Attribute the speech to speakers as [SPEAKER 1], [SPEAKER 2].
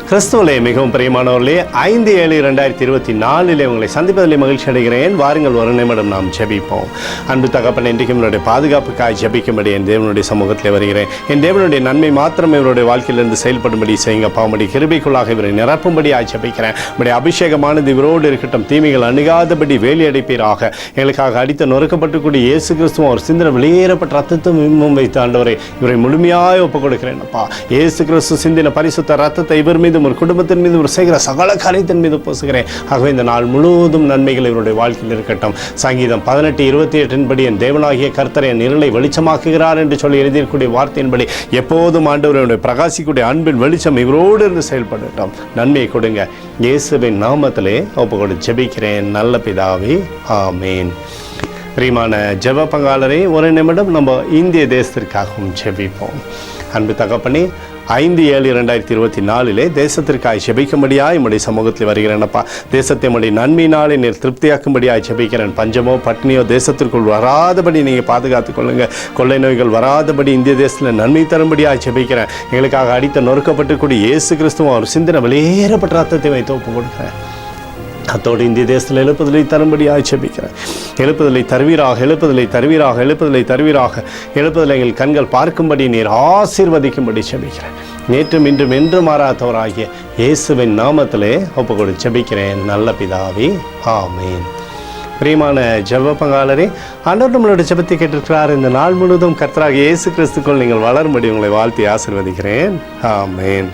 [SPEAKER 1] கிறிஸ்துவிலே மிகவும் பிரியமானவர்களே, 5/7/2024 உங்களை சந்திப்பதில் மகிழ்ச்சி அடைகிறேன். வாருங்கள், ஒரு நிமிடம் நாம் ஜெபிப்போம். அன்பு தகப்பன், இன்றைக்கும் என்னுடைய பாதுகாப்புக்காய் ஜெபிக்கும்படி என் தேவனுடைய சமூகத்தில் வருகிறேன். என் தேவனுடைய நன்மை மாத்திரம் இவருடைய வாழ்க்கையிலிருந்து செயல்படும்படி செய்யுங்க. பாவமடி கிருபைக்குள்ளாக இவரை நிரப்பும்படி ஜெபிக்கிறேன். உடைய அபிஷேகமானது இவரோடு இருக்கட்டும். தீமைகள் அணுகாதபடி வேலி அடைப்பீராக. எங்களுக்காக அடித்து நொறுக்கப்பட்டுக்கூடிய இயேசு கிறிஸ்துவும் அவர் சிந்தனை வெளியேறப்பட்ட ரத்தத்தும் வைத்த ஆண்டவரை இவரை முழுமையாக ஒப்புக் கொடுக்கிறேன். அப்பா, இயேசு கிறிஸ்து சிந்தின பரிசுத்த ரத்தத்தை இவர் மீது, ஒரு குடும்பத்தின் மீது, ஒரு செய்கிற சகல காரியத்தின் மீது பூசுகிறேன். ஆகவே இந்த நாள் முழுவதும் நன்மைகள் இவருடைய வாழ்க்கையில் இருக்கட்டும். சங்கீதம் 18:28 படி என் தேவனாகிய கர்த்தரை என் இருளை வெளிச்சமாக்குகிறார் என்று சொல்லி எழுதியிருக்கூடிய வார்த்தையின்படி எப்போதும் ஆண்டவருடைய பிரகாசிக்கூடிய அன்பின் வெளிச்சம் இவரோடு இருந்து செயல்படட்டும். நன்மையை கொடுங்க. இயேசுவின் நாமத்திலே ஒப்புக்கொடு ஜெபிக்கிறேன் நல்ல பிதாவே, ஆமேன். பிரியமான ஜெப பங்காளரே, ஒரு நிமிடம் நம்ம இந்திய தேசத்திற்காகவும் ஜெபிப்போம். அன்பு தகப்பனே, 5/7/2024 தேசத்திற்காக ஜெபிக்கும்படியாய் உம்முடைய சமூகத்தில் வருகிறேனப்பா. தேசத்தை உம்முடைய நன்மையினாலே நீர் திருப்தியாக்கும்படியாய் ஜெபிக்கிறேன். பஞ்சமோ பட்டினியோ தேசத்திற்குள் வராதபடி நீங்கள் பாதுகாத்துக் கொள்ளுங்க. கொள்ளை நோய்கள் வராதபடி இந்திய தேசத்தில் நன்மை தரும்படியாய் ஜெபிக்கிறேன். எங்களுக்காக அடித்த நொறுக்கப்பட்டுக்கூடிய இயேசு கிறிஸ்துவும் அவர் சிந்தனை வெளியேறப்பட்ட ரத்தத்தை வைத்து ஒப்புக் கொடுக்கிறேன். அத்தோடு இந்திய தேசத்தில் எழுப்புதலை தரும்படியாக ஜெபிக்கிறேன். எழுப்புதலை தருவீராக, எழுப்புதலை தருவீராக, எழுப்புதலை தருவீராக. எழுப்புதலை எங்கள் கண்கள் பார்க்கும்படி நீர் ஆசீர்வதிக்கும்படி ஜெபிக்கிறேன். நேற்றும் இன்றும் என்று மாறாதவராகிய இயேசுவின் நாமத்திலே ஒப்புக்கொடு ஜெபிக்கிறேன் நல்ல பிதாவே, ஆமேன். பிரியமான ஜெப பங்காளரே, ஆண்டவர் நம்மளுடைய ஜெபத்தை கேட்டிருக்கிறார். இந்த நாள் முழுவதும் கர்த்தராகிய இயேசு கிறிஸ்துக்குள் நீங்கள் வளரும்படி உங்களை வாழ்த்தி ஆசீர்வதிக்கிறேன். ஆமேன்.